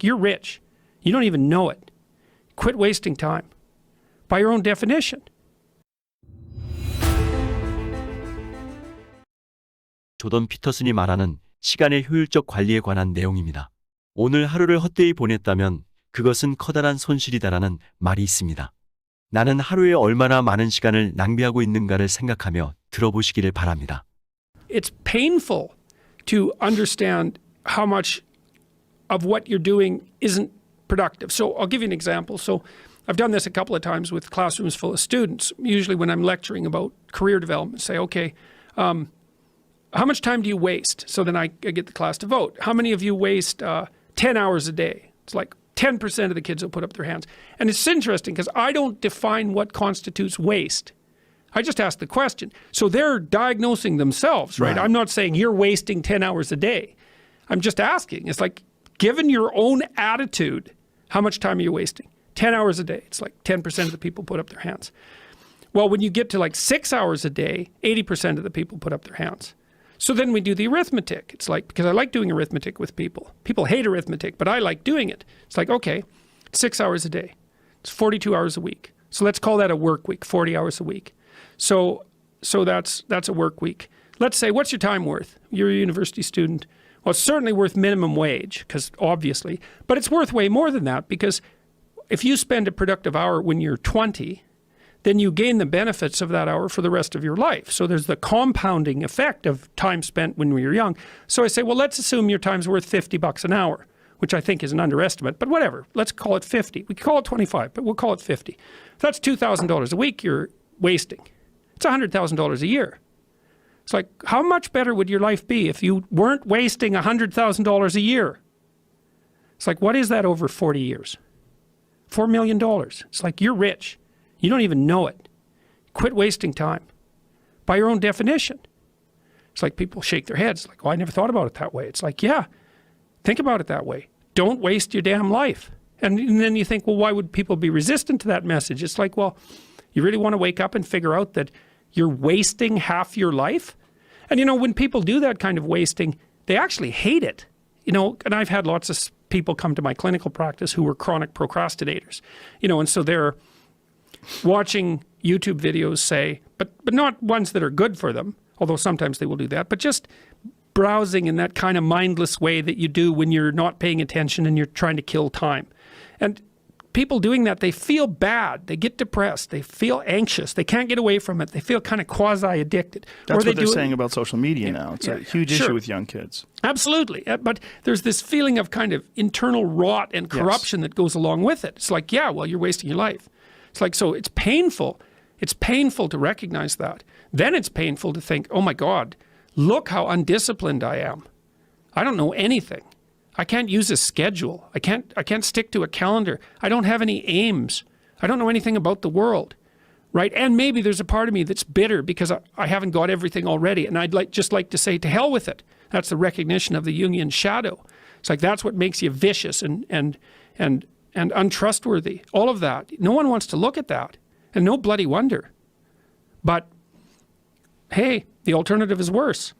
you're rich. You don't even know it. Quit wasting time. By your own definition. 조던 피터슨이 말하는 시간의 효율적 관리에 관한 내용입니다. 오늘 하루를 헛되이 보냈다면 그것은 커다란 손실이다라는 말이 있습니다. 나는 하루에 얼마나 많은 시간을 낭비하고 있는가를 생각하며 들어보시기를 바랍니다. It's painful to understand how much of what you're doing isn't productive. So I'll give you an example. So I've done this a couple of times with classrooms full of students. Usually when I'm lecturing about career development, say, okay, how much time do you waste? So then I get the class to vote. How many of you waste 10 hours a day? It's like 10% of the kids will put up their hands. And it's interesting because I don't define what constitutes waste. I just ask the question. So they're diagnosing themselves, right? I'm not saying you're wasting 10 hours a day. I'm just asking. It's like, given your own attitude, how much time are you wasting? 10 hours a day. It's like 10% of the people put up their hands. Well, when you get to like 6 hours a day, 80% of the people put up their hands. So then we do the arithmetic. It's like, because I like doing arithmetic with people. People hate arithmetic, but I like doing it. It's like, okay, 6 hours a day. It's 42 hours a week. So let's call that a work week, 40 hours a week. So that's a work week. Let's say, what's your time worth? You're a university student. Well, it's certainly worth minimum wage, because obviously, but it's worth way more than that, because if you spend a productive hour when you're 20, then you gain the benefits of that hour for the rest of your life. So there's the compounding effect of time spent when we were young. So I say, well, let's assume your time's worth $50 an hour, which I think is an underestimate, but whatever. Let's call it 50. We could call it 25, but we'll call it 50. That's $2,000 a week you're wasting. It's $100,000 a year. It's like, how much better would your life be if you weren't wasting $100,000 a year? It's like, what is that over 40 years? $4 million. It's like, you're rich. You don't even know it. Quit wasting time. By your own definition. It's like people shake their heads like, oh, I never thought about it that way. It's like, yeah, think about it that way. Don't waste your damn life. And then you think, well, why would people be resistant to that message? It's like, well, you really want to wake up and figure out that you're wasting half your life? And you know, when people do that kind of wasting, they actually hate it. You know, and I've had lots of people come to my clinical practice who were chronic procrastinators. You know, and so they're watching YouTube videos, say, but not ones that are good for them, although sometimes they will do that, but just browsing in that kind of mindless way that you do when you're not paying attention and you're trying to kill time. And people doing that, they feel bad, they get depressed, they feel anxious, they can't get away from it, they feel kind of quasi-addicted. That's what they're saying about social media now. It's a huge issue with young kids. Absolutely. But there's this feeling of kind of internal rot and corruption that goes along with it. It's like, yeah, well, you're wasting your life. It's like, so it's painful. It's painful to recognize that. Then it's painful to think, oh my God, look how undisciplined I am. I don't know anything. I can't use a schedule. I can't stick to a calendar. I don't have any aims. I don't know anything about the world, right? And maybe there's a part of me that's bitter because I haven't got everything already. And I'd just like to say, to hell with it. That's the recognition of the Jungian shadow. It's like, that's what makes you vicious and untrustworthy. All of that. No one wants to look at that. And no bloody wonder. But hey, the alternative is worse.